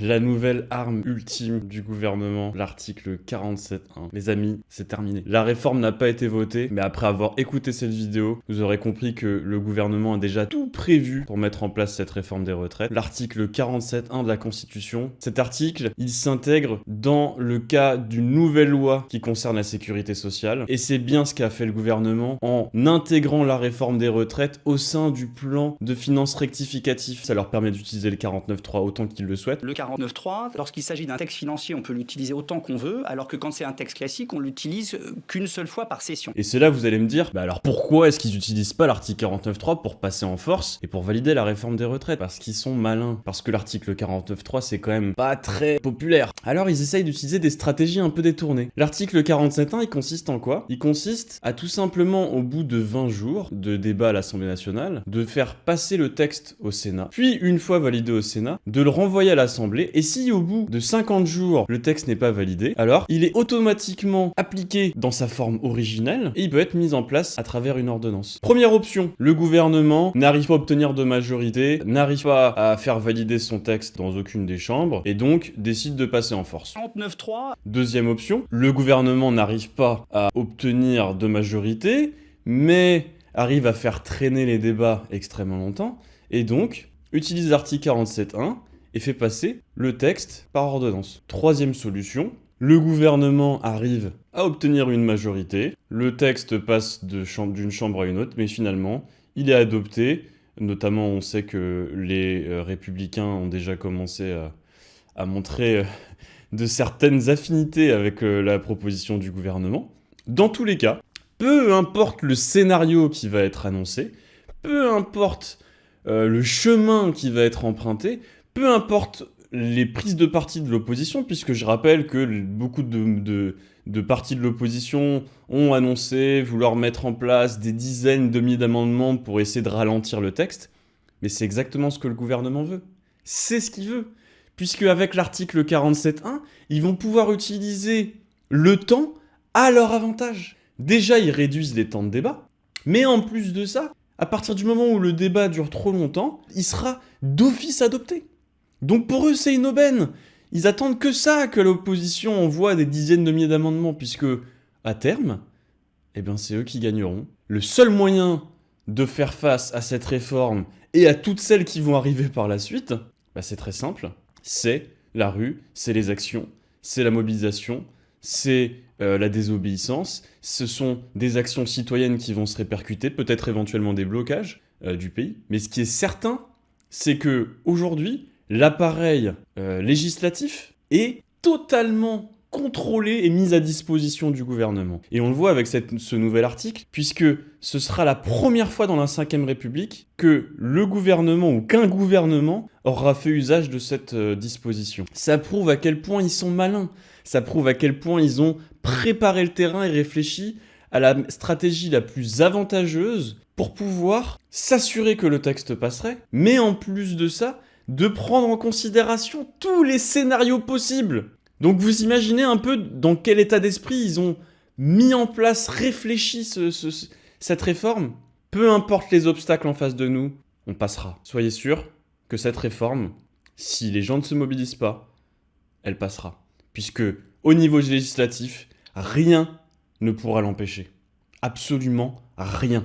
La nouvelle arme ultime du gouvernement, l'article 47.1. Les amis, c'est terminé. La réforme n'a pas été votée, mais après avoir écouté cette vidéo, vous aurez compris que le gouvernement a déjà tout prévu pour mettre en place cette réforme des retraites. L'article 47.1 de la Constitution, cet article, il s'intègre dans le cas d'une nouvelle loi qui concerne la sécurité sociale, et c'est bien ce qu'a fait le gouvernement en intégrant la réforme des retraites au sein du plan de finances rectificatif. Ça leur permet d'utiliser le 49.3 autant qu'ils le souhaitent. Le 49.3, lorsqu'il s'agit d'un texte financier, on peut l'utiliser autant qu'on veut, alors que quand c'est un texte classique, on l'utilise qu'une seule fois par session. Et c'est là vous allez me dire, bah alors pourquoi est-ce qu'ils n'utilisent pas l'article 49.3 pour passer en force et pour valider la réforme des retraites? Parce qu'ils sont malins. Parce que l'article 49.3 c'est quand même pas très populaire. Alors ils essayent d'utiliser des stratégies un peu détournées. L'article 47.1 il consiste en quoi? Il consiste à tout simplement, au bout de 20 jours de débat à l'Assemblée nationale, de faire passer le texte au Sénat, puis une fois validé au Sénat, de le renvoyer à l'Assemblée, et si au bout de 50 jours le texte n'est pas validé, alors il est automatiquement appliqué dans sa forme originelle et il peut être mis en place à travers une ordonnance. Première option, le gouvernement n'arrive pas à obtenir de majorité, n'arrive pas à faire valider son texte dans aucune des chambres et donc décide de passer en force. 49.3. Deuxième option, le gouvernement n'arrive pas à obtenir de majorité, mais arrive à faire traîner les débats extrêmement longtemps, et donc utilise l'article 47.1 et fait passer le texte par ordonnance. Troisième solution, le gouvernement arrive à obtenir une majorité, le texte passe d'une chambre à une autre, mais finalement, il est adopté. Notamment, on sait que les républicains ont déjà commencé à montrer de certaines affinités avec la proposition du gouvernement. Dans tous les cas, peu importe le scénario qui va être annoncé, peu importe le chemin qui va être emprunté, peu importe les prises de parti de l'opposition, puisque je rappelle que beaucoup de partis de l'opposition ont annoncé vouloir mettre en place des dizaines de milliers d'amendements pour essayer de ralentir le texte, mais c'est exactement ce que le gouvernement veut. C'est ce qu'il veut. Puisque avec l'article 47.1, ils vont pouvoir utiliser le temps à leur avantage. Déjà, ils réduisent les temps de débat, mais en plus de ça, à partir du moment où le débat dure trop longtemps, il sera d'office adopté. Donc pour eux, c'est une aubaine. Ils attendent que ça, que l'opposition envoie des dizaines de milliers d'amendements, puisque, à terme, eh bien, c'est eux qui gagneront. Le seul moyen de faire face à cette réforme et à toutes celles qui vont arriver par la suite, bah, c'est très simple. C'est la rue, c'est les actions, c'est la mobilisation, c'est la désobéissance, ce sont des actions citoyennes qui vont se répercuter, peut-être éventuellement des blocages du pays. Mais ce qui est certain, c'est que aujourd'hui, l'appareil législatif est totalement contrôlé et mis à disposition du gouvernement. Et on le voit avec ce nouvel article, puisque ce sera la première fois dans la Ve République que le gouvernement ou qu'un gouvernement aura fait usage de cette disposition. Ça prouve à quel point ils sont malins, ça prouve à quel point ils ont préparé le terrain et réfléchi à la stratégie la plus avantageuse pour pouvoir s'assurer que le texte passerait, mais en plus de ça, de prendre en considération tous les scénarios possibles. Donc vous imaginez un peu dans quel état d'esprit ils ont mis en place, réfléchi cette réforme. Peu importe les obstacles en face de nous, on passera. Soyez sûrs que cette réforme, si les gens ne se mobilisent pas, elle passera. Puisque au niveau législatif, rien ne pourra l'empêcher. Absolument rien.